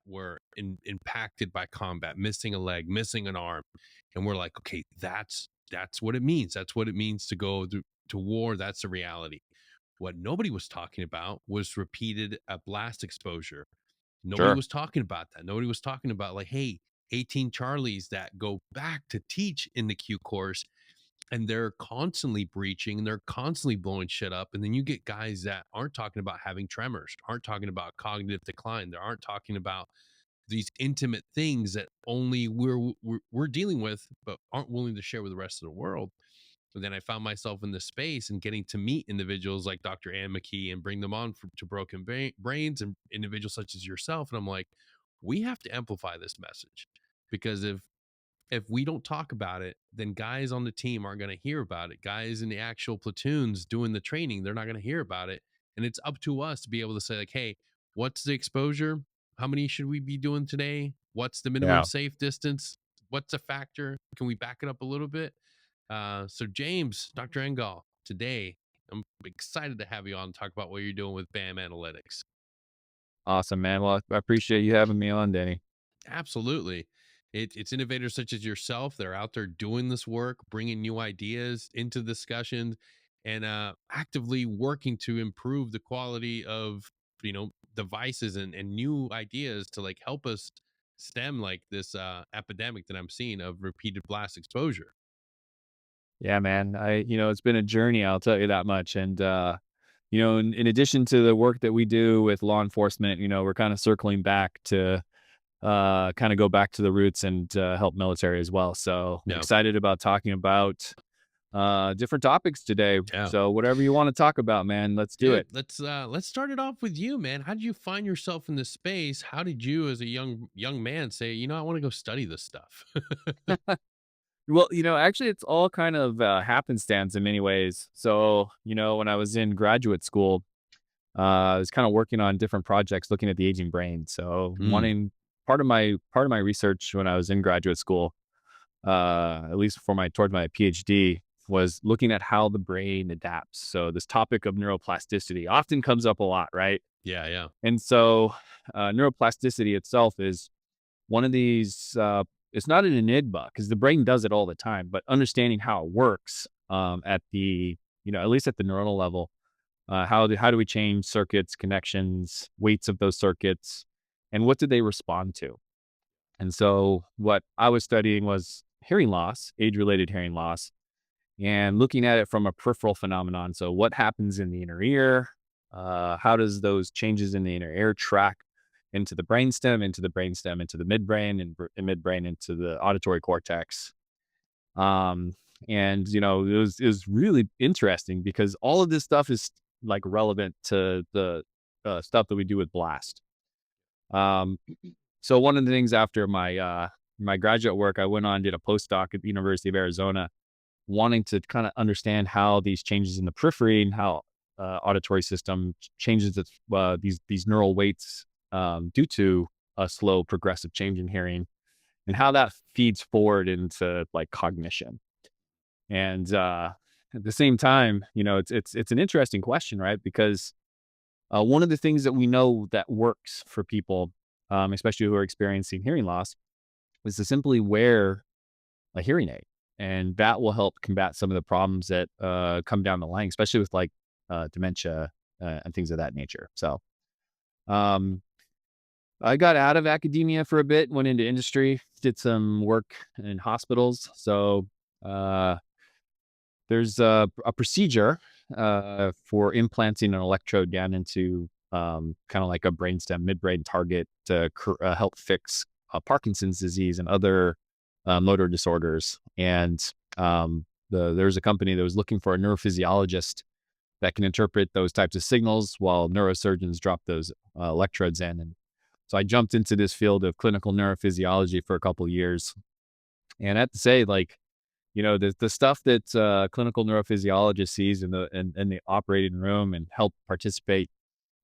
were impacted by combat, missing a leg, missing an arm, and we're like, okay, that's what it means. That's what it means to go to war. That's the reality. What nobody was talking about was repeated blast exposure. Nobody Sure. was talking about that. Nobody was talking about like, hey, 18 Charlies that go back to teach in the Q course and they're constantly breaching and they're constantly blowing shit up. And then you get guys that aren't talking about having tremors, aren't talking about cognitive decline. They aren't talking about these intimate things that only we're dealing with, but aren't willing to share with the rest of the world. And then I found myself in this space and getting to meet individuals like Dr. Ann McKee and bring them on to broken brains and individuals such as yourself. And I'm like, we have to amplify this message because if we don't talk about it, then guys on the team aren't going to hear about it. Guys in the actual platoons doing the training, they're not going to hear about it. And it's up to us to be able to say, like, hey, what's the exposure? How many should we be doing today? What's the minimum Yeah. safe distance? What's a factor? Can we back it up a little bit? So, James, Dr. Engall, today, I'm excited to have you on and talk about what you're doing with BAM Analytics. Awesome, man. Well, I appreciate you having me on, Danny. Absolutely. It's innovators such as yourself that are out there doing this work, bringing new ideas into discussions, and actively working to improve the quality of devices and new ideas to like help us stem like this epidemic that I'm seeing of repeated blast exposure. Yeah, man. It's been a journey, I'll tell you that much. And, in addition to the work that we do with law enforcement, we're kind of circling back to kind of go back to the roots and help military as well. So Yeah, excited about talking about different topics today. yeah. So whatever you want to talk about, man, let's do Dude, it. let's start it off with you, man. How did you find yourself in this space? How did you as a young man say, I want to go study this stuff? Well, actually, it's all kind of happenstance in many ways. So, when I was in graduate school, I was kind of working on different projects looking at the aging brain. So, Mm, part of my research when I was in graduate school, at least for my towards my PhD, was looking at how the brain adapts. So, this topic of neuroplasticity often comes up a lot, right? yeah, yeah. And so, neuroplasticity itself is one of these. It's not an enigma because the brain does it all the time, but understanding how it works at the at least at the neuronal level, how do we change circuits, connections, weights of those circuits, and what do they respond to? And so, what I was studying was hearing loss, age-related hearing loss, and looking at it from a peripheral phenomenon. So, what happens in the inner ear? How does those changes in the inner ear track into the brainstem, into the midbrain, and midbrain into the auditory cortex? Um, and it was really interesting because all of this stuff is like relevant to the stuff that we do with Blast. Um, so one of the things after my graduate work, I went on and did a postdoc at the University of Arizona, wanting to kind of understand how these changes in the periphery and how auditory system changes these neural weights due to a slow progressive change in hearing, and how that feeds forward into like cognition. And at the same time, it's an interesting question, right? Because one of the things that we know that works for people, especially who are experiencing hearing loss, is to simply wear a hearing aid, and that will help combat some of the problems that come down the line, especially with like dementia and things of that nature. So um, I got out of academia for a bit, went into industry, did some work in hospitals. So uh, there's a procedure for implanting an electrode down into kind of like a brainstem, midbrain target to help fix Parkinson's disease and other motor disorders. And there's a company that was looking for a neurophysiologist that can interpret those types of signals while neurosurgeons drop those electrodes in. And so I jumped into this field of clinical neurophysiology for a couple of years. And I have to say, like, the stuff that clinical neurophysiologist sees in the operating room and help participate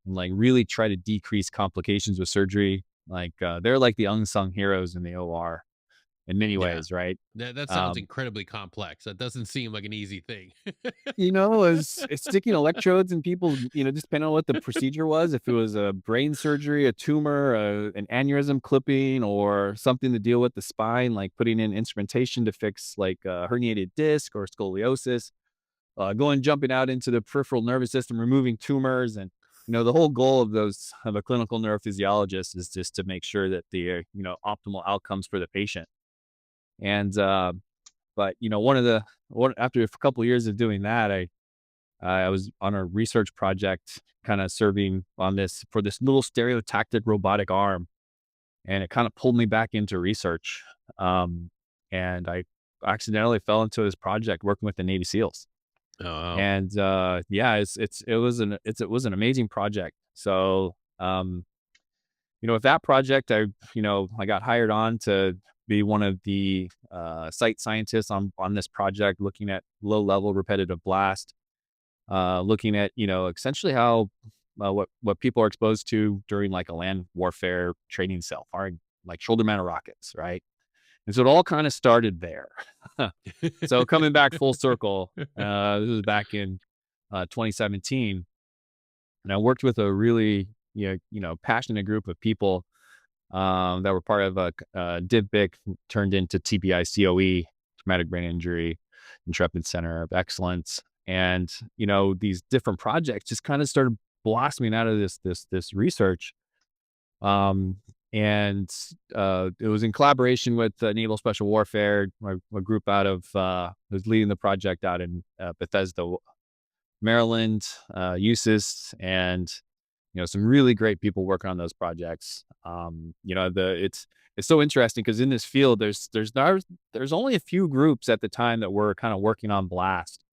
and like really try to decrease complications with surgery. Like they're like the unsung heroes in the OR. in many Yeah. ways, right? That sounds Um, incredibly complex. That doesn't seem like an easy thing. it's sticking electrodes in people, just depending on what the procedure was. If it was a brain surgery, a tumor, an aneurysm clipping, or something to deal with the spine, like putting in instrumentation to fix like a herniated disc or scoliosis, jumping out into the peripheral nervous system, removing tumors. And, the whole goal of a clinical neurophysiologist is just to make sure that the, optimal outcomes for the patient. And, but, after a couple of years of doing that, I was on a research project kind of serving on this for this little stereotactic robotic arm. And it kind of pulled me back into research. Um, and I accidentally fell into this project working with the Navy SEALs. Oh, wow. And yeah, it was an amazing project. So with that project, I got hired on to be one of the site scientists on this project, looking at low level repetitive blast, looking at essentially how what people are exposed to during like a land warfare training cell, firing like shoulder mounted rockets, right? And so it all kind of started there. So coming back full circle, this was back in 2017, and I worked with a really passionate group of people that were part of a DivBIC turned into TBI COE, Traumatic Brain Injury Intrepid Center of Excellence, and these different projects just kind of started blossoming out of this research. Um, and it was in collaboration with Naval Special Warfare, a group out of was leading the project out in Bethesda, Maryland, USIS, and some really great people working on those projects. It's so interesting because in this field, there's only a few groups at the time that were kind of working on blast,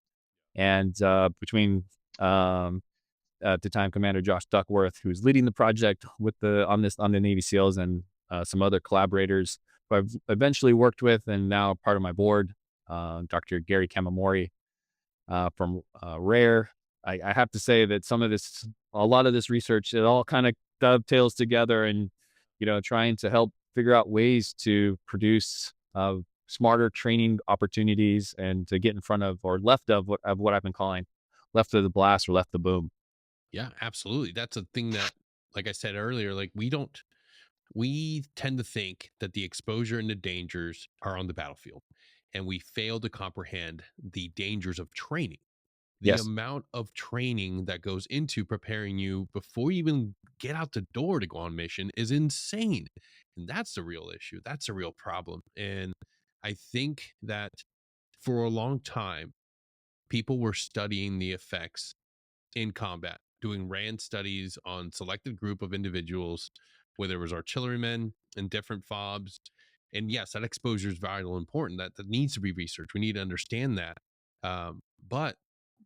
and between um, at the time Commander Josh Duckworth, who's leading the project on the Navy SEALs, and some other collaborators who I've eventually worked with and now part of my board, Dr. Gary Kamamori from Rare. I have to say that a lot of this research, it all kind of dovetails together, and trying to help figure out ways to produce smarter training opportunities and to get in front of or left of what I've been calling left of the blast or left the boom. Yeah, absolutely. That's a thing that, like I said earlier, like we tend to think that the exposure and the dangers are on the battlefield, and we fail to comprehend the dangers of training. The Yes. amount of training that goes into preparing you before you even get out the door to go on mission is insane. And that's the real issue. That's a real problem. And I think that for a long time, people were studying the effects in combat, doing RAND studies on selected group of individuals, whether it was artillerymen and different FOBs. And yes, that exposure is vital, important. That needs to be researched. We need to understand that. But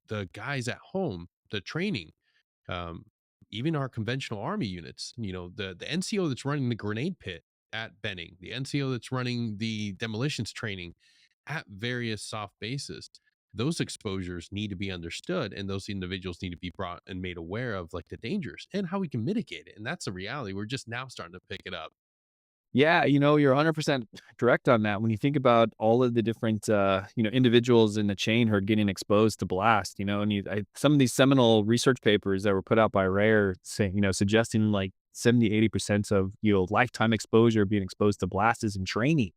the guys at home, the training, um, even our conventional army units, the NCO that's running the grenade pit at Benning, the NCO that's running the demolitions training at various soft bases, those exposures need to be understood, and those individuals need to be brought and made aware of like the dangers and how we can mitigate it. And that's the reality. We're just now starting to pick it up. Yeah, you're 100% correct on that. When you think about all of the different, individuals in the chain who are getting exposed to blast, and some of these seminal research papers that were put out by Rare saying, suggesting like 70, 80% of, lifetime exposure being exposed to blast is in training,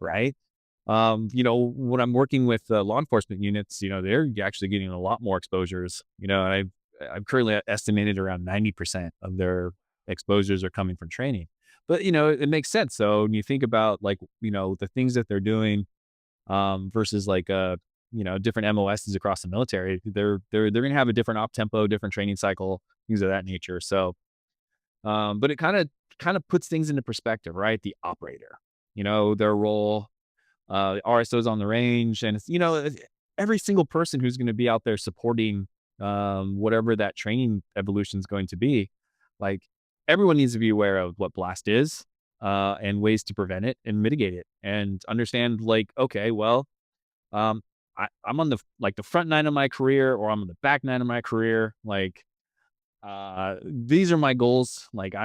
right? When I'm working with law enforcement units, they're actually getting a lot more exposures, and I've currently estimated around 90% of their exposures are coming from training. But, it makes sense. So when you think about like, the things that they're doing, versus like, different MOSs across the military, they're going to have a different op tempo, different training cycle, things of that nature. So, but it kind of puts things into perspective, right? The operator, their role, RSOs on the range, and every single person who's going to be out there supporting whatever that training evolution is going to be. Like everyone needs to be aware of what blast is, and ways to prevent it and mitigate it, and understand like, okay, well, um, I'm on the front nine of my career, or I'm on the back nine of my career. Like, these are my goals. Like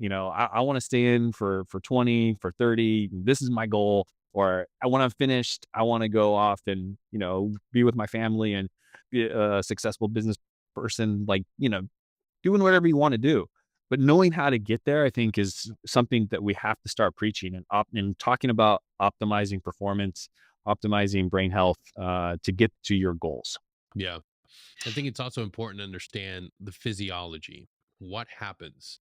I want to stay in for 20, for 30. This is my goal. Or when I'm finished, I want to go off and, be with my family and be a successful business person, like, doing whatever you want to do. But knowing how to get there, I think, is something that we have to start preaching and talking about optimizing performance, optimizing brain health to get to your goals. Yeah. I think it's also important to understand the physiology. What happens?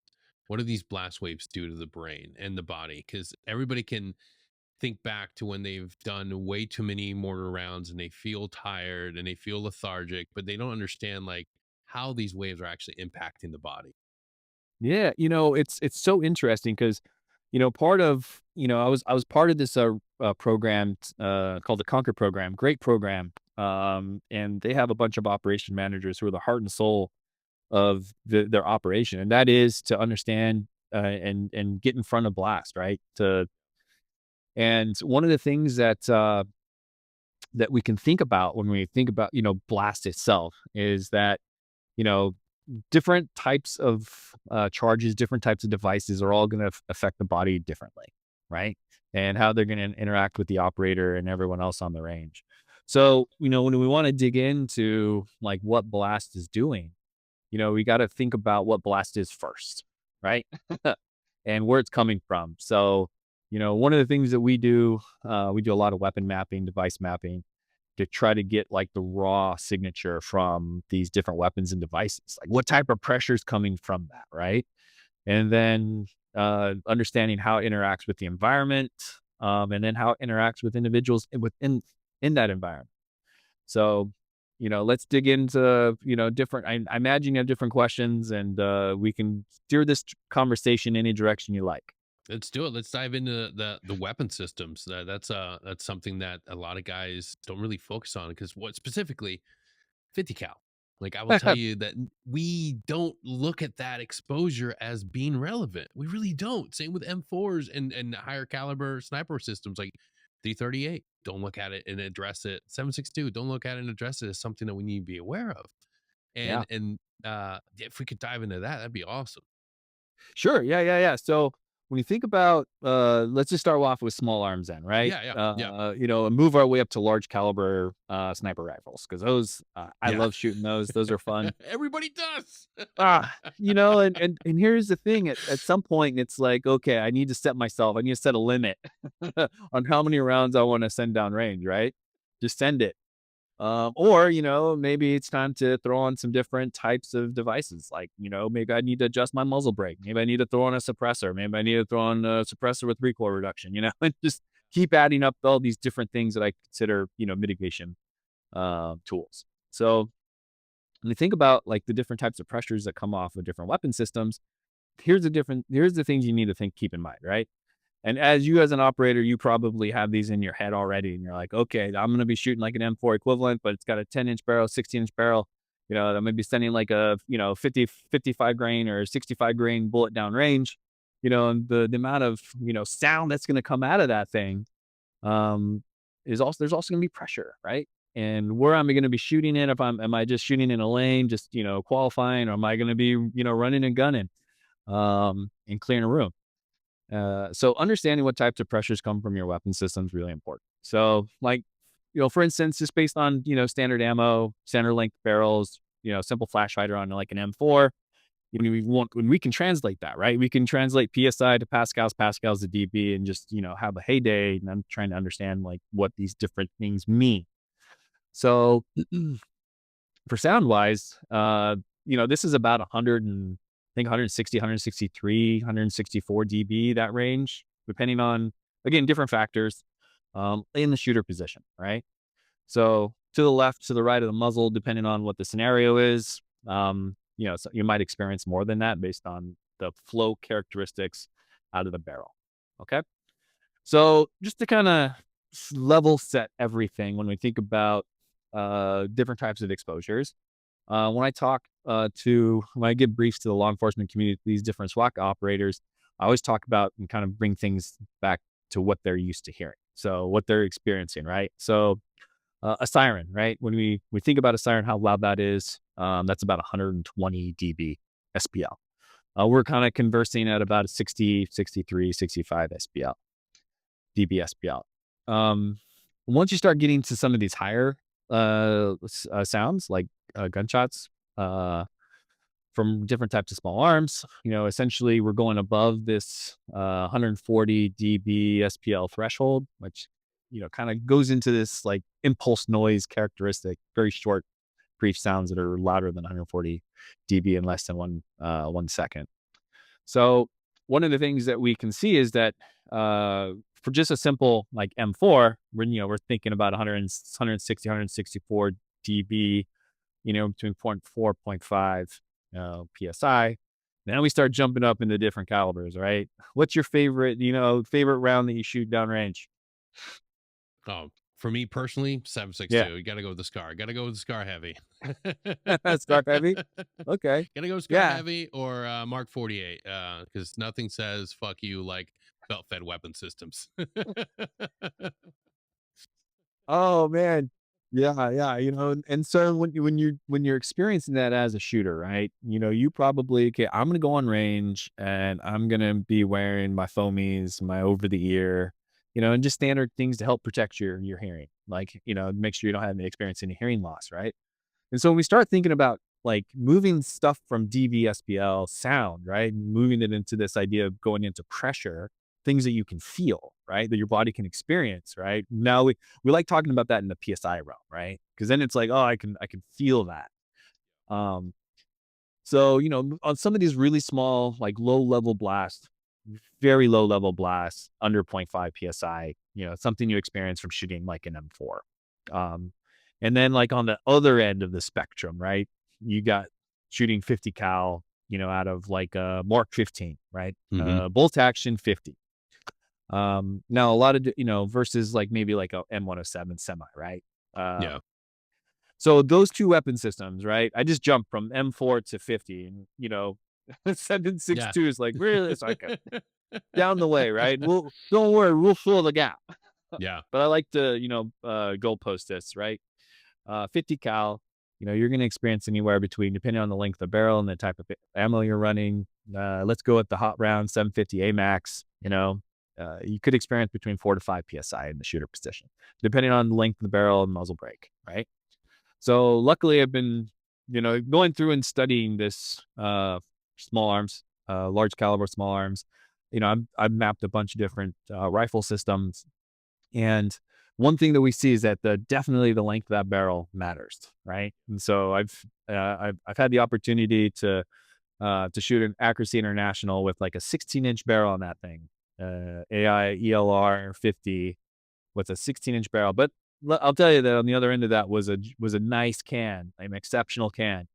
What do these blast waves do to the brain and the body? Because everybody can think back to when they've done way too many mortar rounds and they feel tired and they feel lethargic, but they don't understand like how these waves are actually impacting the body. Yeah, it's so interesting because, part of, I was part of this program called the Conquer program, great program. And they have a bunch of operation managers who are the heart and soul of their operation, and that is to understand and get in front of blast, right? And one of the things that we can think about when we think about, blast itself is that, you know, different types of charges, different types of devices are all going to affect the body differently, right? And how they're going to interact with the operator and everyone else on the range. So, when we want to dig into like what blast is doing, we got to think about what blast is first, right? And where it's coming from. So, one of the things that we do a lot of weapon mapping, device mapping to try to get like the raw signature from these different weapons and devices. Like what type of pressure is coming from that, right? And then understanding how it interacts with the environment, and then how it interacts with individuals in that environment. So, let's dig into, different. I imagine you have different questions, and we can steer this conversation any direction you like. Let's do it. Let's dive into the weapon systems. That's something that a lot of guys don't really focus on because what specifically 50 cal. Like I will tell you that we don't look at that exposure as being relevant. We really don't. Same with M4s and higher caliber sniper systems like 338. Don't look at it and address it. 762. Don't look at it and address it as something that we need to be aware of. Yeah. And if we could dive into that, that'd be awesome. Sure. Yeah, yeah, yeah. So when you think about, let's just start off with small arms then, right? Yeah, yeah, yeah, And move our way up to large caliber sniper rifles because those, I yeah. love shooting those. Those are fun. Everybody does. And here's the thing: at some point, it's like, okay, I need to set myself. I need to set a limit on how many rounds I want to send down range. Right? Just send it. Or, maybe it's time to throw on some different types of devices. Like, maybe I need to adjust my muzzle brake. Maybe I need to throw on a suppressor. Maybe I need to throw on a suppressor with recoil reduction, and just keep adding up all these different things that I consider, mitigation tools. So when you think about like the different types of pressures that come off of different weapon systems, here's the things you need to keep in mind, right? And as you as an operator, you probably have these in your head already. And you're like, okay, I'm going to be shooting like an M4 equivalent, but it's got a 10-inch barrel, 16-inch barrel. I'm going to be sending like a, 55 grain or 65 grain bullet down range, and the amount of, sound that's going to come out of that thing, um, there's also going to be pressure, right? And where am I going to be shooting in? Am I just shooting in a lane, just, qualifying, or am I going to be, running and gunning, and clearing a room? So understanding what types of pressures come from your weapon system is really important. So like, for instance, just based on, standard ammo, center length barrels, simple flash hider on like an M4, when we can translate that, right? We can translate PSI to pascals, pascals to dB, and just, have a heyday. And I'm trying to understand like what these different things mean. So for sound wise, this is about 100 and I think 160, 163, 164 dB, that range, depending on, again, different factors, in the shooter position, right? So to the left, to the right of the muzzle, depending on what the scenario is, so you might experience more than that based on the flow characteristics out of the barrel. Okay. So just to kind of level set everything when we think about different types of exposures, when I give briefs to the law enforcement community, these different SWAT operators, I always talk about and kind of bring things back to what they're used to hearing. So what they're experiencing, right? So a siren, right? When we think about a siren, how loud that is, that's about 120 dB SPL. We're kind of conversing at about a 60, 63, 65 SPL, dB SPL. Once you start getting to some of these higher sounds, like gunshots, from different types of small arms. Essentially we're going above this 140 dB SPL threshold, which, kind of goes into this like impulse noise characteristic, very short, brief sounds that are louder than 140 dB in less than 1 second. So one of the things that we can see is that for just a simple like M4, we're thinking about 100, 160, 164 dB, between point 4, point 0.5 PSI. Then we start jumping up into different calibers, right? What's your favorite round that you shoot downrange? Oh, for me personally, Yeah. 7.62. You got to go with the Scar. Got to go with the Scar Heavy. Scarf heavy. Okay. Got to go Scar Yeah. Heavy or Mark 48, because nothing says fuck you like belt fed weapon systems. Oh man. Yeah, yeah. And so when you're experiencing that as a shooter, right? You probably, okay, I'm gonna go on range and I'm gonna be wearing my foamies, my over the ear, and just standard things to help protect your hearing. Like, make sure you don't have any experience any hearing loss, right? And so when we start thinking about like moving stuff from DVSPL sound, right, moving it into this idea of going into pressure, things that you can feel, right, that your body can experience, right. Now we like talking about that in the PSI realm, right, because then it's like, oh, I can feel that. Um, so on some of these really small, like low level blasts, very low level blasts under zero point 0.5 psi, something you experience from shooting like an M4. Um, and then like on the other end of the spectrum, right? You got shooting 50 cal, out of like a Mark 15, right? Hmm. Bolt action 50. Now a lot of versus like maybe like a M107 semi, right? Yeah. So those two weapon systems, right? I just jumped from M4 to 50, and 7.62 Yeah. is like really, it's like down the way, right? Don't worry, we'll fill the gap. Yeah. But I like to, goalpost this, right? 50 cal, you're going to experience anywhere between, depending on the length of the barrel and the type of ammo you're running. Let's go with the hot round 750 AMAX. You could experience between 4 to 5 psi in the shooter position, depending on the length of the barrel and muzzle brake, right? So luckily, I've been, going through and studying this small arms, large caliber small arms. I've mapped a bunch of different rifle systems, and one thing that we see is that definitely the length of that barrel matters, right? And so I've had the opportunity to shoot an Accuracy International with like a 16-inch barrel on that thing, AI ELR 50 with a 16-inch barrel. But I'll tell you that on the other end of that was a nice can, an exceptional can.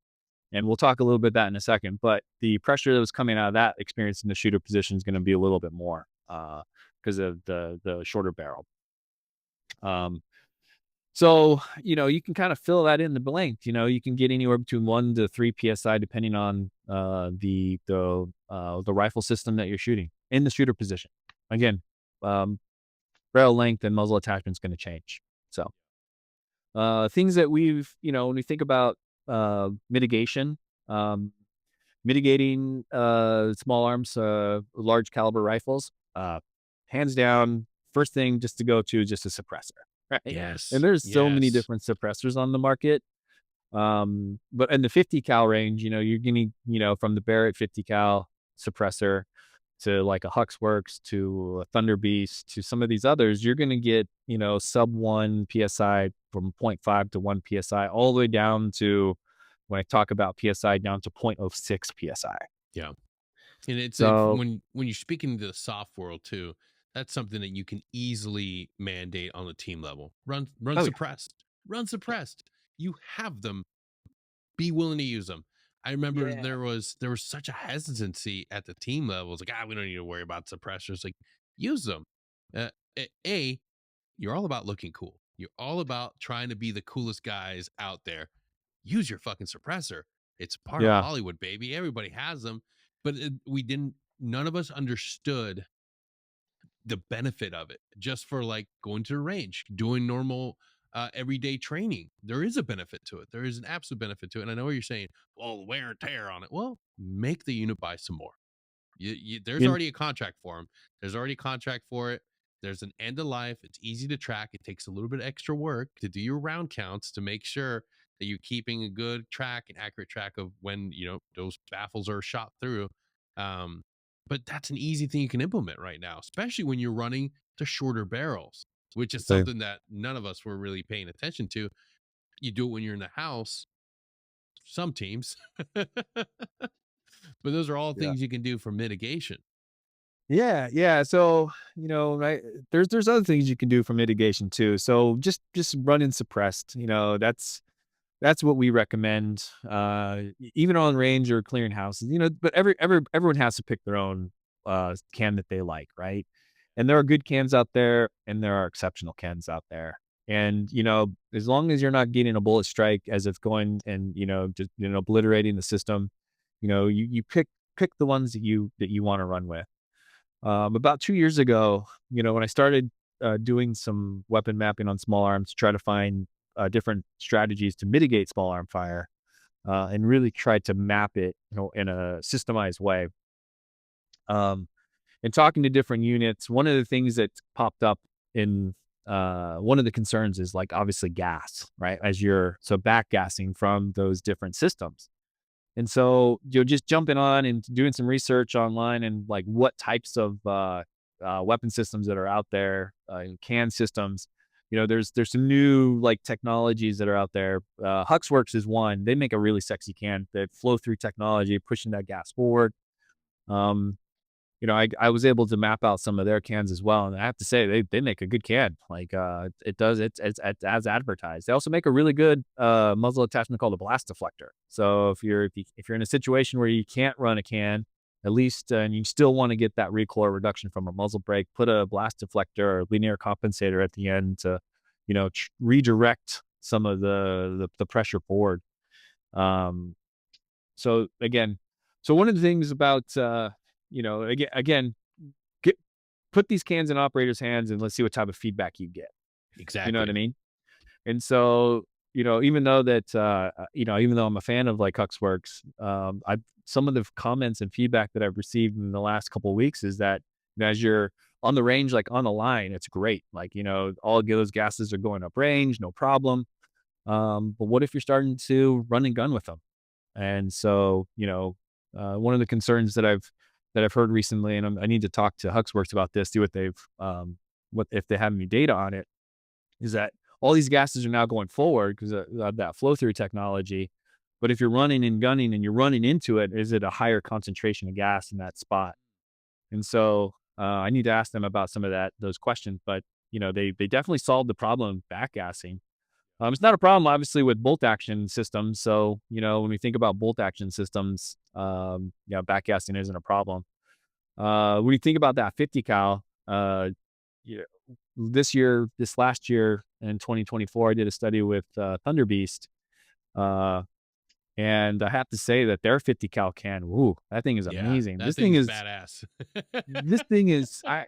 And we'll talk a little bit that in a second. But the pressure that was coming out of that experience in the shooter position is going to be a little bit more because of the shorter barrel. So, you can kind of fill that in the blank. You can get anywhere between 1 to 3 psi depending on the rifle system that you're shooting in the shooter position. Again, barrel length and muzzle attachment is going to change. So, things that when we think about mitigation, um, mitigating small arms, large caliber rifles, hands down, first thing just to go to is just a suppressor, right? And Yes. there's so many Yes. different suppressors on the market. But in the 50 cal range, you're getting, from the Barrett 50 cal suppressor to like a Huxworks to a Thunder Beast to some of these others, you're going to get, sub 1 PSI from zero point 0.5 to 1 PSI all the way down to, when I talk about PSI, down to 0.06 PSI. Yeah. And it's if So when you're speaking to the soft world too, that's something that you can easily mandate on the team level. Run oh yeah. suppressed. Run suppressed. You have them. Be willing to use them. I remember Yeah. there was such a hesitancy at the team level. It's like, we don't need to worry about suppressors. Like, use them. A, you're all about looking cool. You're all about trying to be the coolest guys out there. Use your fucking suppressor. It's part of Yeah. Hollywood, baby. Everybody has them, but we didn't. None of us understood the benefit of it just for like going to the range, doing normal everyday training. There is a benefit to it. There is an absolute benefit to it. And I know what you're saying, well, wear and tear on it. Well, make the unit buy some more. There's In already a contract for them. There's already a contract for it. There's an end of life. It's easy to track. It takes a little bit of extra work to do your round counts to make sure that you're keeping a good track and accurate track of when, those baffles are shot through. Um, but that's an easy thing you can implement right now, especially when you're running the shorter barrels, which is the something that none of us were really paying attention to. You do it when you're in the house, some teams, but those are all yeah. things you can do for mitigation. Yeah, yeah. So, right, there's other things you can do for mitigation too. So just running suppressed, that's what we recommend. Even on range or clearing houses, but everyone has to pick their own can that they like, right? And there are good cans out there and there are exceptional cans out there. And, as long as you're not getting a bullet strike as it's going and, just, obliterating the system, you pick the ones that you want to run with. About 2 years ago, when I started doing some weapon mapping on small arms to try to find different strategies to mitigate small arm fire, and really tried to map it, in a systemized way. Um, and talking to different units, one of the things that popped up in one of the concerns is like obviously gas, right? So back gassing from those different systems. And so, just jumping on and doing some research online and like what types of weapon systems that are out there, can systems. There's some new like technologies that are out there. Huxworks is one. They make a really sexy can that flow through technology, pushing that gas forward. Um, I was able to map out some of their cans as well, and I have to say they make a good can. Like it's as advertised. They also make a really good muzzle attachment called a blast deflector. So if you're in a situation where you can't run a can, at least and you still want to get that recoil reduction from a muzzle brake, put a blast deflector or linear compensator at the end to, redirect some of the pressure forward. Um, so again, one of the things about again, get put these cans in operators' hands and let's see what type of feedback you get. You know what I Exactly. mean? And so, even though I'm a fan of like Huxworks, I some of the comments and feedback that I've received in the last couple of weeks is that as you're on the range, like on the line, it's great. Like, all of those gases are going up range, no problem. But what if you're starting to run and gun with them? And so, one of the concerns that I've heard recently, and I need to talk to Huxworks about this, see what if they have any data on it, is that all these gases are now going forward because of that flow through technology. But if you're running and gunning and you're running into it, is it a higher concentration of gas in that spot? And so I need to ask them about some of those questions. But they definitely solved the problem of backgassing. It's not a problem, obviously, with bolt action systems. So, when we think about bolt action systems, backgassing isn't a problem. When you think about that 50 cal, you this last year in 2024, I did a study with Thunder Beast. And I have to say that their 50 cal can, woo, that thing is Yeah, amazing. that thing's badass. This thing is, I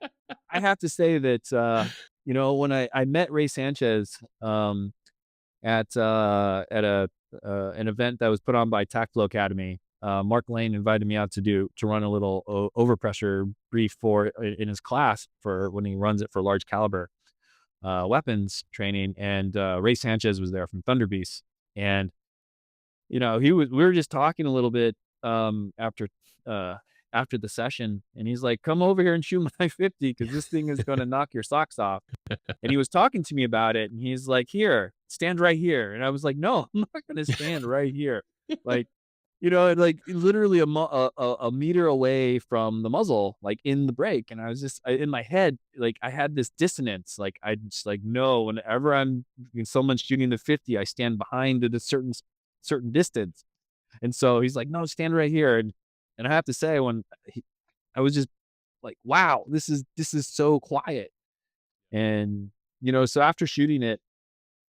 have to say that, when I met Ray Sanchez, at an event that was put on by Tactical Academy. Mark Lane invited me out to run a little overpressure brief in his class for when he runs it for large caliber weapons training. And Ray Sanchez was there from Thunder Beast, and we were just talking a little bit after the session, and he's like, "Come over here and shoot my 50 because this thing is going to knock your socks off." And he was talking to me about it, and he's like, "Here, stand right here." And I was like, "No, I'm not going to stand right here." Like, like literally a meter away from the muzzle, like in the break. And I was just in my head, like I had this dissonance. Like I just like, no, whenever someone's shooting the 50, I stand behind at a certain distance. And so he's like, "No, stand right here." And I have to say, I was just like, wow, this is so quiet. And, so after shooting it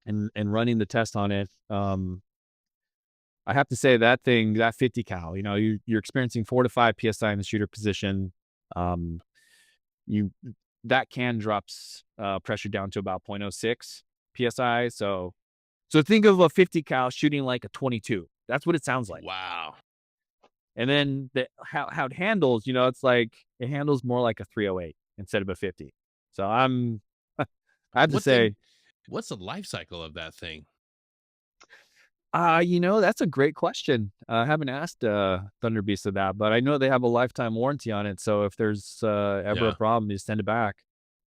and running the test on it, I have to say that 50 cal, you're experiencing 4 to 5 PSI in the shooter position. You, that can drops pressure down to about 0.06 psi. So think of a 50 cal shooting like a 22. That's what it sounds like. Wow. And then how it handles, it's like it handles more like a 308 instead of a 50. So I have to What then? say, What's the life cycle of that thing? that's a great question. I haven't asked Thunder Beast of that, but I know they have a lifetime warranty on it. So if there's ever a Yeah. problem, you send it back.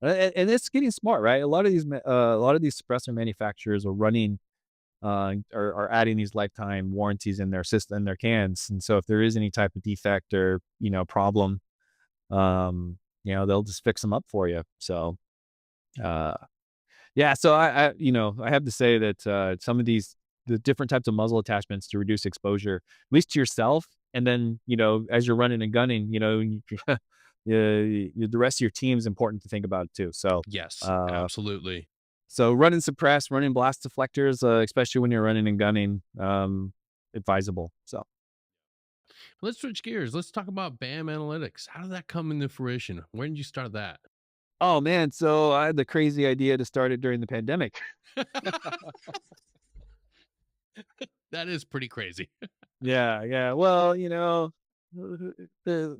And it's getting smart, right? A lot of these suppressor manufacturers are running are adding these lifetime warranties in their system, in their cans. And so if there is any type of defect or problem, they'll just fix them up for you. So uh, yeah, so I have to say that some of the different types of muzzle attachments to reduce exposure, at least to yourself, and then as you're running and gunning, the rest of your team is important to think about too. So Yes, uh, absolutely. so running suppress, running blast deflectors, especially when you're running and gunning, advisable. So, Let's switch gears. Let's talk about BAM analytics. How did that come into fruition? When did you start that? oh man, so I had the crazy idea to start it during the pandemic. That is pretty crazy. Yeah, yeah. Well, the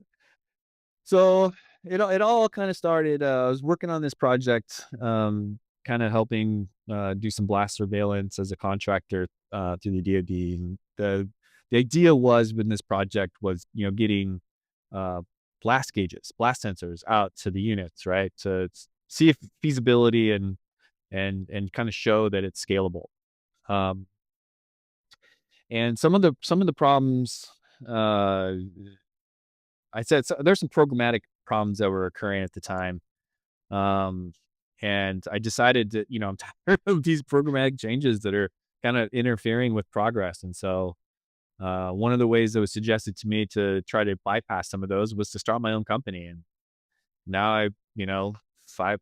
so it all kind of started. I was working on this project, kind of helping do some blast surveillance as a contractor through the DoD. And the idea was when this project was getting uh, blast gauges, blast sensors out to the units, right, to see if feasibility and kind of show that it's scalable. Um, and some of the problems. Uh, I said so there's some programmatic problems that were occurring at the time. Um, and I decided that, I'm tired of these programmatic changes that are kind of interfering with progress. And so, one of the ways that was suggested to me to try to bypass some of those was to start my own company. And now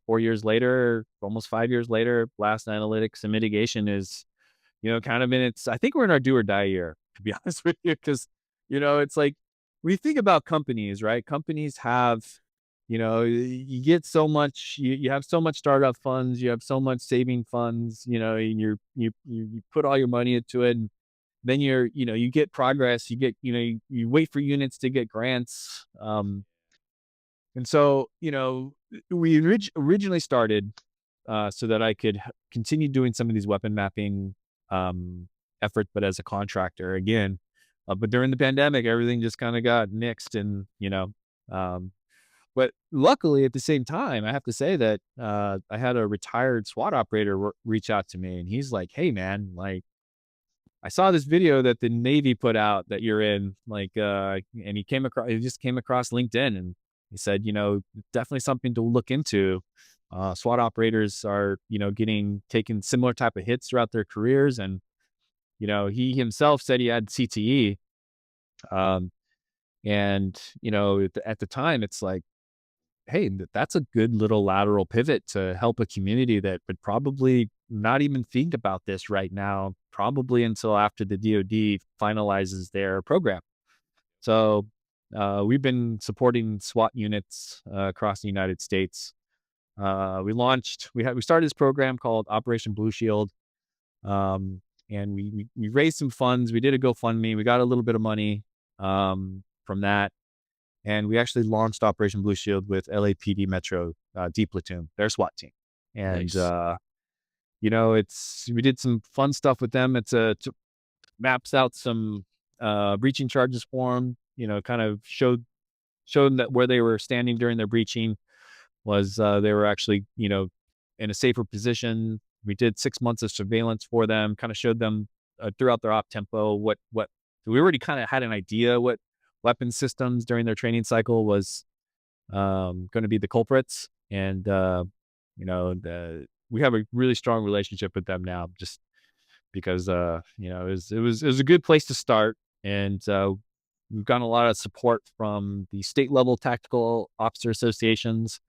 4 years later, almost 5 years later, Blast Analytics and Mitigation is, kind of in its, I think we're in our do or die year, to be honest with you. Cause, it's like, when you think about companies, right? Companies have, you get so much, you have so much startup funds, you have so much saving funds, and you put all your money into it. And then you get progress, you get, you wait for units to get grants. And so, we originally started so that I could continue doing some of these weapon mapping efforts, but as a contractor again. But during the pandemic, everything just kind of got nixed, and um, but luckily at the same time, I have to say that I had a retired SWAT operator reach out to me, and he's like, "Hey, man, like, I saw this video that the Navy put out that you're in, like, and he just came across LinkedIn, and he said, definitely something to look into. SWAT operators are, taking similar type of hits throughout their careers. And, he himself said he had CTE. Um, and, at the time it's like, hey, that's a good little lateral pivot to help a community that would probably not even think about this right now, probably until after the DoD finalizes their program. So we've been supporting SWAT units across the United States. We started this program called Operation Blue Shield, and we raised some funds. We did a GoFundMe. We got a little bit of money from that. And we actually launched Operation Blue Shield with LAPD Metro D Platoon, their SWAT team. And, Nice. we did some fun stuff with them. It maps out some breaching charges for them, kind of showed them that where they were standing during their breaching was they were actually, in a safer position. We did 6 months of surveillance for them, kind of showed them throughout their op tempo what we already kind of had an idea what weapon systems during their training cycle was going to be the culprits. And, we have a really strong relationship with them now, just because, it was a good place to start. And we've gotten a lot of support from the state level tactical officer associations.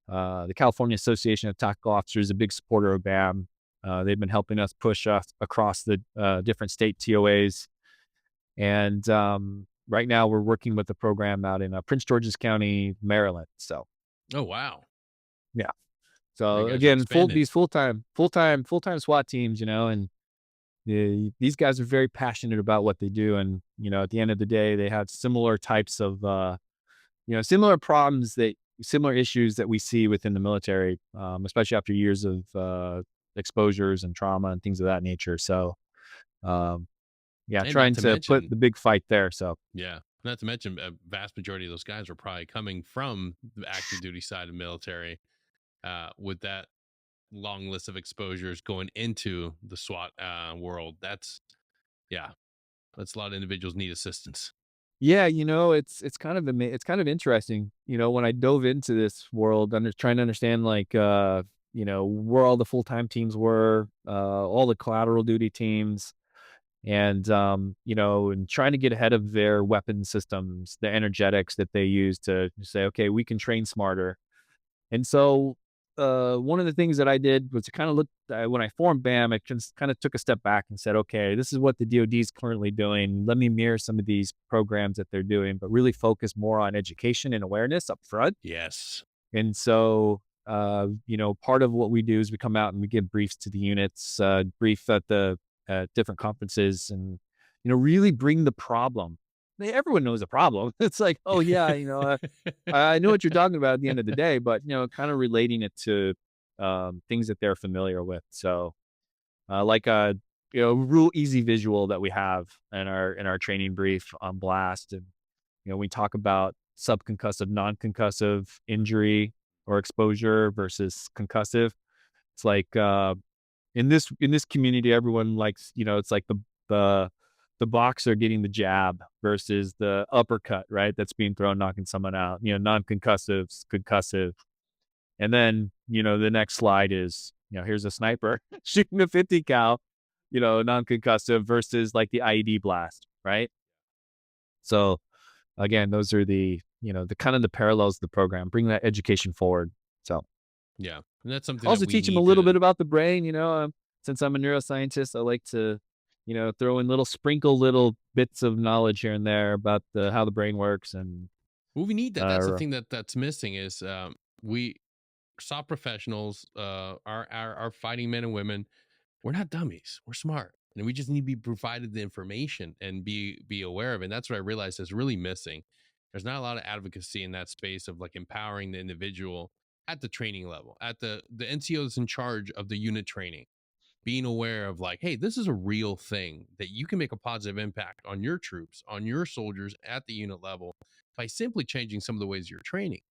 The California Association of Tactical Officers is a big supporter of BAM. They've been helping us push us across the different state TOAs. And right now we're working with the program out in Prince George's County, Maryland. So, Oh, wow. yeah. You So guys are again, expanding. these full time SWAT teams, and these guys are very passionate about what they do, and at the end of the day, they have similar types of similar problems similar issues that we see within the military, especially after years of exposures and trauma and things of that nature. So um, yeah, And not trying to to put mention, the big fight there. So yeah, not to mention a vast majority of those guys are probably coming from the active duty side of military, with that long list of exposures going into the SWAT world. Yeah, that's a lot of individuals need assistance. yeah, it's kind of it's kind of interesting. When I dove into this world, trying to understand like where all the full time teams were, all the collateral duty teams, and and trying to get ahead of their weapon systems, the energetics that they use to say, okay, we can train smarter. And so, one of the things that I did was to kind of look when I formed BAM, I just kind of took a step back and said, okay, this is what the DoD is currently doing. Let me mirror some of these programs that they're doing, but really focus more on education and awareness up front. Yes. And so, part of what we do is we come out and we give briefs to the units, brief at the different conferences, and really bring the problem. Everyone knows the problem. It's like, oh yeah, I know what you're talking about at the end of the day, but kind of relating it to things that they're familiar with. So, like a real easy visual that we have in our training brief on blast, and we talk about subconcussive, non-concussive injury or exposure versus concussive. It's like in this community, everyone likes it's like the the boxer getting the jab versus the uppercut, right? That's being thrown, knocking someone out. Non-concussive, concussive, and then the next slide is here's a sniper shooting a 50 cal, non-concussive versus like the IED blast, right? So again, those are the kind of the parallels of the program, bring that education forward. So Yeah. And that's something that also we teach them a need little to. bit about the brain. Since I'm a neuroscientist, I like to, throw in little bits of knowledge here and there about how the brain works. And Well, we need that. That's the uh, thing that's missing is we SOC professionals, our fighting men and women. We're not dummies. We're smart, and we just need to be provided the information and be aware of it. And that's what I realized is really missing. There's not a lot of advocacy in that space of like empowering the individual at the training level, at the NCO that's in charge of the unit training, being aware of like, hey, this is a real thing that you can make a positive impact on your troops, on your soldiers at the unit level by simply changing some of the ways you're training.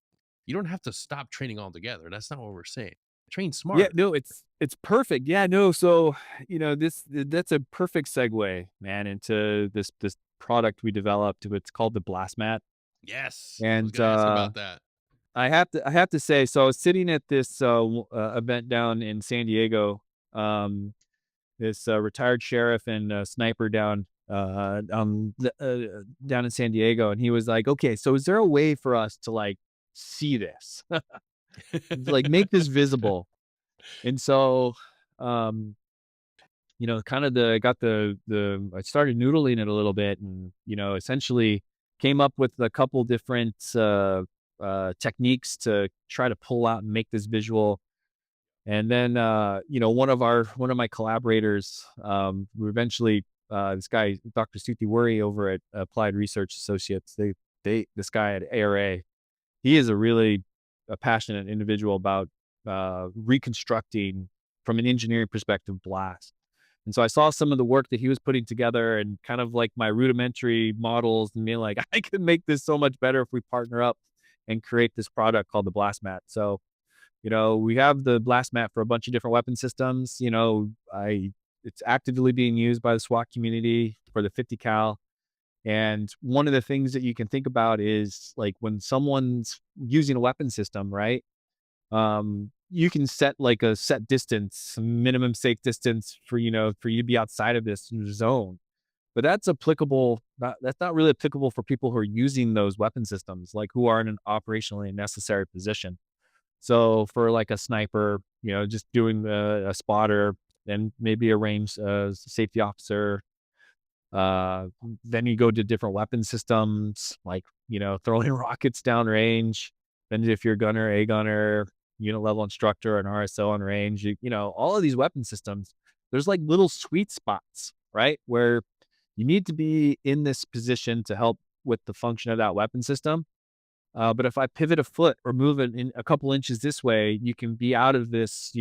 You don't have to stop training altogether. That's not what we're saying. Train yeah, smarter. no, it's perfect. Yeah, no. So that's a perfect segue, man, into this product we developed. It's called the Blast Mat, Yes. I was and going to ask about that. I have to say, so I was sitting at this event down in San Diego. This retired sheriff and sniper down in San Diego, and he was like, "Okay, so is there a way for us to like see this, like make this visible?" And so, um, kind of got the I started noodling it a little bit, and essentially came up with a couple different techniques to try to pull out and make this visual. And then, one of my collaborators, we eventually, this guy, Dr. Suti Wuri over at Applied Research Associates, this guy at ARA, he is a really passionate individual about reconstructing from an engineering perspective blast. And so I saw some of the work that he was putting together and kind of like my rudimentary models and being like, I could make this so much better if we partner up and create this product called the Blast Mat. So we have the blast mat for a bunch of different weapon systems. It's actively being used by the SWAT community for the 50 cal. And one of the things that you can think about is like when someone's using a weapon system, right? You can set like a set distance, minimum safe distance for you to be outside of this zone. But that's not really applicable for people who are using those weapon systems, like who are in an operationally necessary position. So for like a sniper, just doing a spotter, then maybe a range safety officer. Then you go to different weapon systems, like throwing rockets downrange. Then if you're a gunner, unit level instructor, an RSO on range, all of these weapon systems, there's like little sweet spots, right? Where you need to be in this position to help with the function of that weapon system. But if I pivot a foot or move it in a couple inches this way, you can be out of this,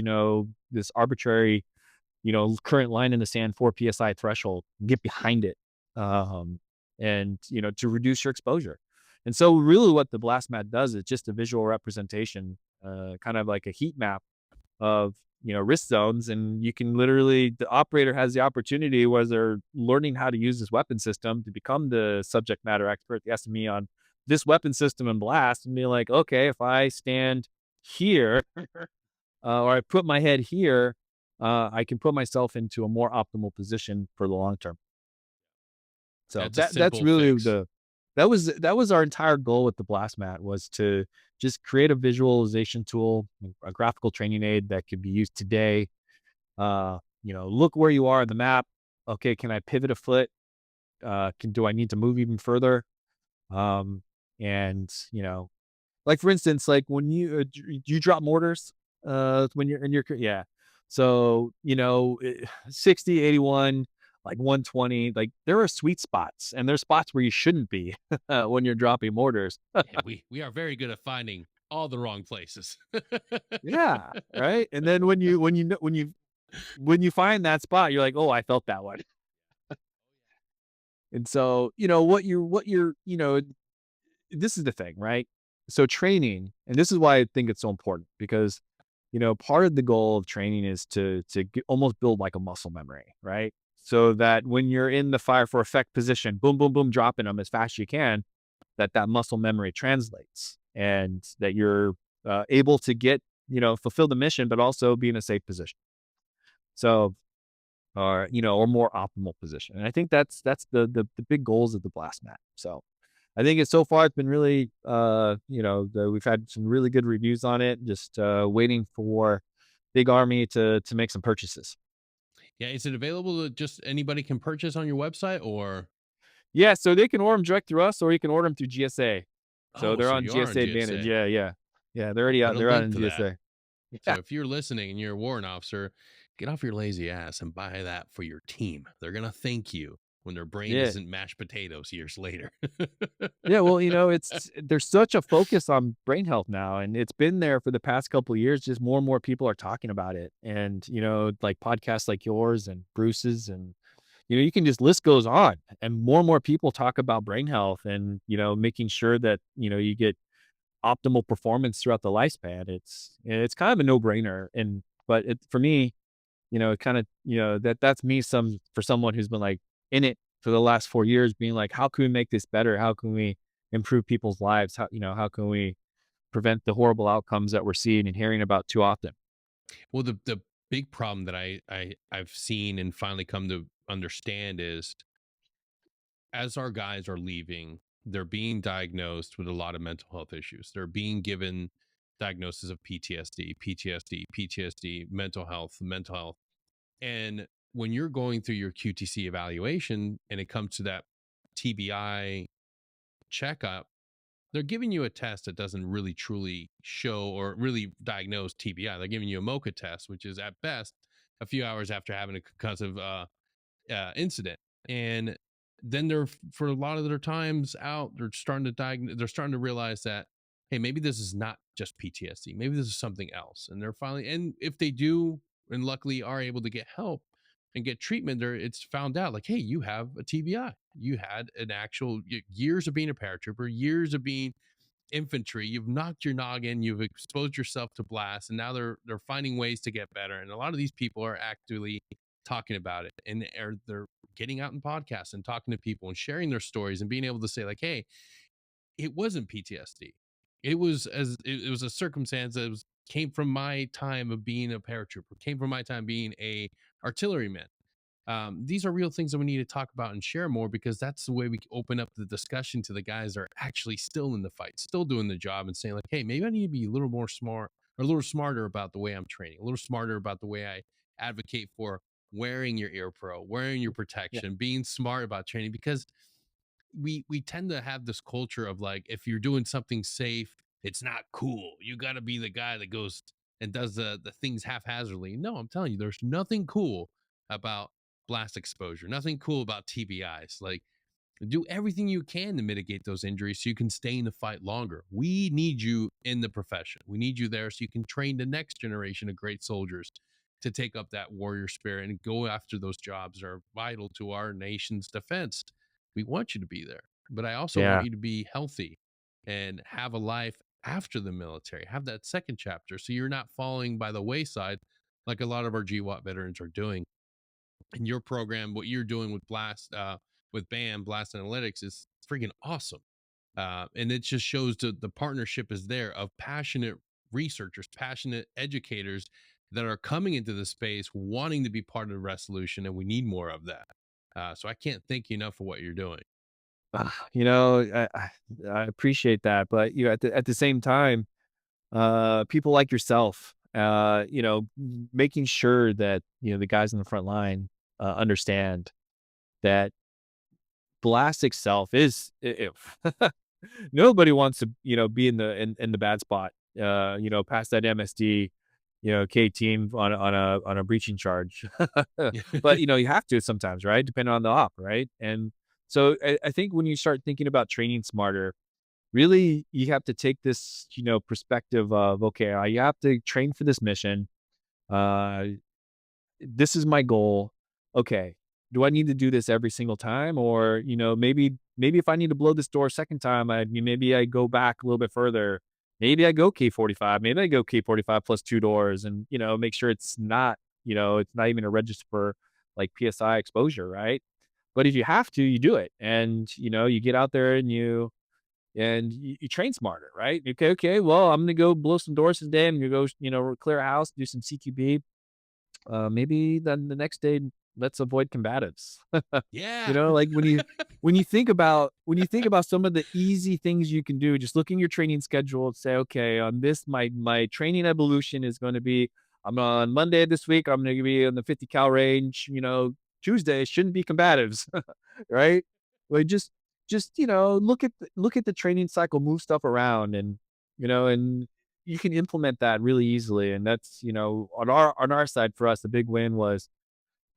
this arbitrary, current line in the sand, 4 psi threshold, get behind it, um, and to reduce your exposure. And so, really, what the blast mat does is just a visual representation, kind of like a heat map of risk zones, and you can literally the operator has the opportunity where they're learning how to use this weapon system to become the subject matter expert, the SME on this weapon system and blast, and be like, okay, if I stand here or I put my head here, I can put myself into a more optimal position for the long term. So That's a that's simple really fix. that was our entire goal with the blast mat, was to just create a visualization tool, a graphical training aid that could be used today. Look where you are on the map. Okay, can I pivot a foot? Do I need to move even further? Um, and like for instance, like when you drop mortars, when you're in your yeah. So 60, 81, like 120, like there are sweet spots, and there's spots where you shouldn't be when you're dropping mortars. Yeah, we are very good at finding all the wrong places. Yeah, right. And then when you find that spot, you're like, oh, I felt that one. And so what you're this is the thing, right? So training, and this is why I think it's so important, because part of the goal of training is to almost build like a muscle memory, right? So that when you're in the fire for effect position, boom, boom, boom, dropping them as fast as you can, that muscle memory translates, and that you're able to fulfill the mission, but also be in a safe position. So, or more optimal position. And I think that's the big goals of the blast mat. So I think so far it's been really, we've had some really good reviews on it. Just waiting for Big Army to make some purchases. Yeah, is it available to just anybody can purchase on your website or Yeah, so they can order them direct through us, or you can order them through GSA. So oh, they're so on you are on GSA Advantage. GSA. Yeah, yeah, yeah. They're I'll already put out. a They're out link on to that. GSA. So Yeah, if you're listening and you're a warrant officer, get off your lazy ass and buy that for your team. They're gonna thank you when their brain yeah. isn't mashed potatoes years later. Yeah, well, there's such a focus on brain health now, and it's been there for the past couple of years. Just more and more people are talking about it, and like podcasts like yours and Bruce's, and you can just list goes on, and more people talk about brain health, and making sure that you get optimal performance throughout the lifespan. It's kind of a no brainer, but for me, it kind of, that's me for someone who's been like in it for the last 4 years, being like, how can we make this better? How can we improve people's lives? How can we prevent the horrible outcomes that we're seeing and hearing about too often? Well, the big problem that I've seen and finally come to understand is as our guys are leaving, they're being diagnosed with a lot of mental health issues. They're being given diagnosis of PTSD, mental health. And when you're going through your QTC evaluation and it comes to that TBI checkup, they're giving you a test that doesn't really truly show or really diagnose TBI. They're giving you a MOCA test, which is at best a few hours after having a concussive incident. And then they're for a lot of their times out, they're starting to they're starting to realize that, hey, maybe this is not just PTSD. Maybe this is something else. And they're finally, and if they do, and luckily are able to get help and get treatment, there it's found out like, hey, you have a TBI. You had an actual years of being a paratrooper, years of being infantry. You've knocked your noggin, you've exposed yourself to blasts, and now they're finding ways to get better. And a lot of these people are actually talking about it, and they're getting out in podcasts and talking to people and sharing their stories and being able to say like, hey, it wasn't PTSD. It was a circumstance that came from my time of being a paratrooper, came from my time being a artilleryman. These are real things that we need to talk about and share more, because that's the way we open up the discussion to the guys that are actually still in the fight, still doing the job, and saying like, hey, maybe I need to be a little more smart or a little smarter about the way I'm training, a little smarter about the way I advocate for wearing your ear pro, wearing your Yeah, protection, being smart about training, because we tend to have this culture of like, if you're doing something safe, It's not cool. You got to be the guy that goes and does the things haphazardly. No, I'm telling you, there's nothing cool about blast exposure. Nothing cool about TBIs. Like, do everything you can to mitigate those injuries so you can stay in the fight longer. We need you in the profession. We need you there so you can train the next generation of great soldiers to take up that warrior spirit and go after those jobs that are vital to our nation's defense. We want you to be there, but I also want Yeah. you to be healthy and have a life after the military, have that second chapter so you're not falling by the wayside like a lot of our GWAT veterans are doing. And your program, what you're doing with with BAM Blast Analytics is freaking awesome. And it just shows the partnership is there of passionate researchers, passionate educators that are coming into the space wanting to be part of the resolution, and we need more of that. So I can't thank you enough for what you're doing. You know, I appreciate that, but you know, at the same time, people like yourself, you know, making sure that you know the guys in the front line understand that blast itself is if nobody wants to you know be in in the bad spot, you know, past that MSD, you know, K team on a breaching charge, but you know you have to sometimes, right? Depending on the op, right? And so I think when you start thinking about training smarter, really you have to take this you know perspective of okay, you have to train for this mission. Uh, this is my goal. Okay, do I need to do this every single time, or you know, maybe if I need to blow this door a second time, maybe I go back a little bit further. Maybe I go K45. Maybe I go K45 plus two doors, and you know, make sure it's not you know it's not even a register for like PSI exposure, right? But if you have to, you do it, and you know, you get out there and you train smarter, right? Okay. Well, I'm gonna go blow some doors today. I'm gonna go, you know, clear a house, do some CQB. Maybe then the next day, let's avoid combatives. You Yeah. know, like when you think about some of the easy things you can do, just looking your training schedule and say, okay, on this my training evolution is going to be I'm on Monday this week, I'm going to be in the 50 cal range, you know, Tuesday shouldn't be combatives, right? Like just you know, look at the training cycle, move stuff around and you know, and you can implement that really easily. And that's, you know, on our side for us, the big win was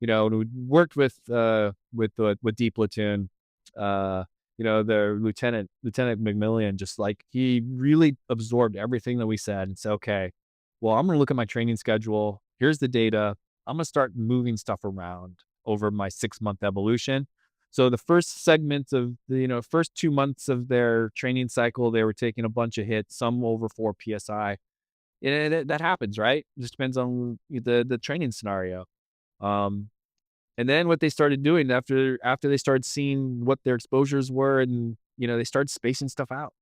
you know, and we worked with D Platoon, you know, the Lieutenant McMillian, just like he really absorbed everything that we said and said, okay, well, I'm gonna look at my training schedule. Here's the data. I'm gonna start moving stuff around over my 6 month evolution. So the first segment of the, you know, first 2 months of their training cycle, they were taking a bunch of hits, some over 4 PSI. And that happens, right? It just depends on the training scenario. Um, and then what they started doing after they started seeing what their exposures were and, you know, they started spacing stuff out.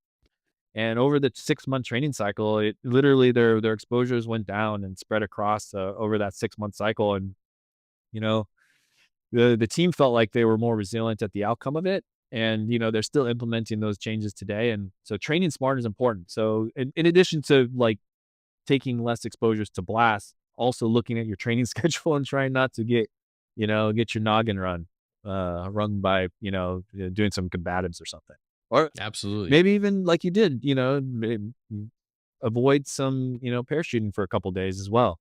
And over the 6 month training cycle, it literally their exposures went down and spread across over that 6 month cycle. And, you know, the team felt like they were more resilient at the outcome of it. And, you know, they're still implementing those changes today. And so training smart is important. So in addition to like taking less exposures to blast, also looking at your training schedule and trying not to get, you know, get your noggin run by, you know, doing some combatives or something. Or Absolutely. maybe even like you did, you know, avoid some, you know, parachuting for a couple days as well,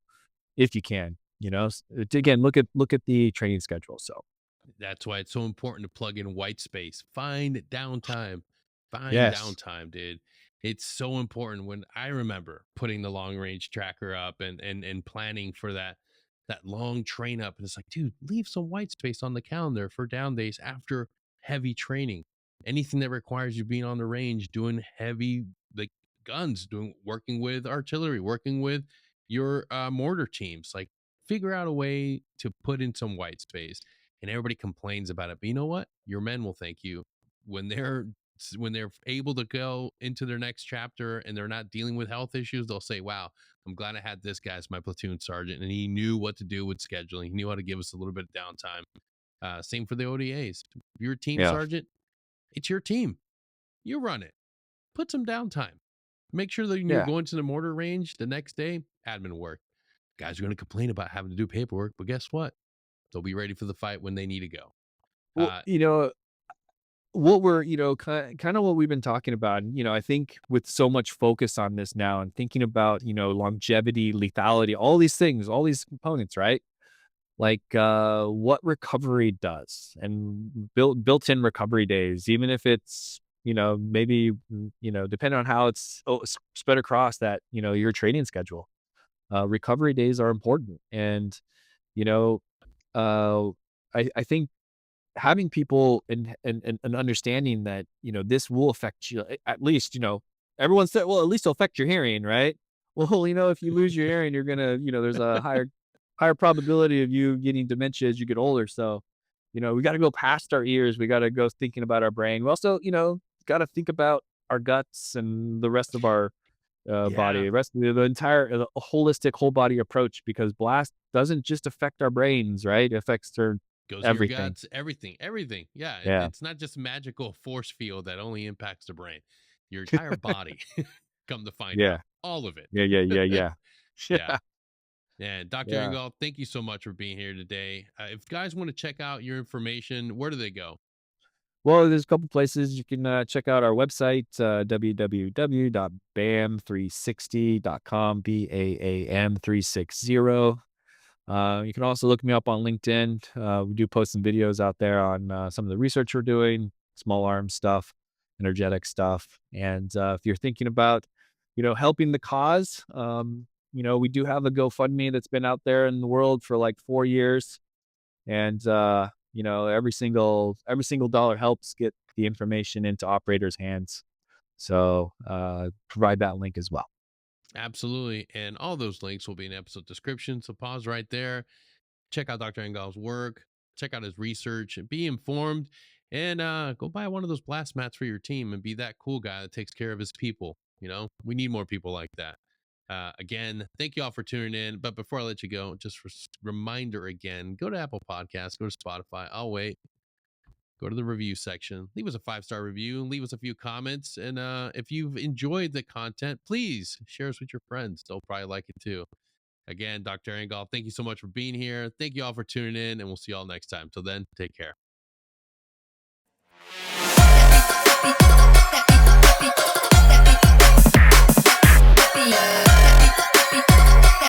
if you can, you know, again, look at the training schedule. So That's why it's so important to plug in white space. Find downtime. Find yes. downtime, dude. It's so important. When I remember putting the long range tracker up and planning for that long train up, and it's like, dude, leave some white space on the calendar for down days after heavy training. Anything that requires you being on the range, doing heavy like guns, doing working with artillery, working with your mortar teams, like figure out a way to put in some white space. And everybody complains about it, but you know what, your men will thank you when they're able to go into their next chapter and they're not dealing with health issues. They'll say, wow, I'm glad I had this guy as my platoon sergeant and he knew what to do with scheduling. He knew how to give us a little bit of downtime. Same for the ODAs. If you're a team Yeah. sergeant, it's your team, you run it, put some downtime, make sure that when you're Yeah. going to the mortar range the next day, admin work. Guys are going to complain about having to do paperwork, but guess what, they'll be ready for the fight when they need to go. Well, uh, you know, what we're, kind of what we've been talking about. And, I think with so much focus on this now and thinking about, longevity, lethality, all these things, all these components, right? Like what recovery does and built-in recovery days, even if it's, maybe, depending on how it's spread across that, your training schedule. Recovery days are important. And, you know, uh, I think having people and understanding that, this will affect you, at least, everyone said, well, at least it'll affect your hearing, right? Well, if you lose your hearing, you're gonna, there's a higher probability of you getting dementia as you get older. So, we got to go past our ears. We got to go thinking about our brain. We also, got to think about our guts and the rest of our body, Yeah. the rest of the entire holistic whole body approach, because blast doesn't just affect our brains, right? It affects their Goes in your everything. guts, everything. Yeah, Yeah. it's not just a magical force field that only impacts the brain. Your entire body, come to find Yeah. out, all of Yeah, yeah, yeah, it. yeah. Yeah. Yeah, And Dr. yeah. Engall, thank you so much for being here today. If guys want to check out your information, where do they go? Well, there's a couple places you can check out our website, www.bam360.com, BAAM360. You can also look me up on LinkedIn. We do post some videos out there on some of the research we're doing, small arm stuff, energetic stuff. And if you're thinking about, helping the cause, we do have a GoFundMe that's been out there in the world for like 4 years. And every single dollar helps get the information into operators' hands. So provide that link as well. Absolutely. And all those links will be in episode description. So pause right there. Check out Dr. Engall's work, check out his research, and be informed. And go buy one of those blast mats for your team and be that cool guy that takes care of his people. We need more people like that. Again, thank you all for tuning in. But before I let you go, just reminder again, go to Apple Podcasts, go to Spotify. I'll wait. Go to the review section, leave us a 5-star review, leave us a few comments. And if you've enjoyed the content, please share us with your friends. They'll probably like it too. Again, Dr. Engall, thank you so much for being here. Thank you all for tuning in, and we'll see you all next time. Till then, take care.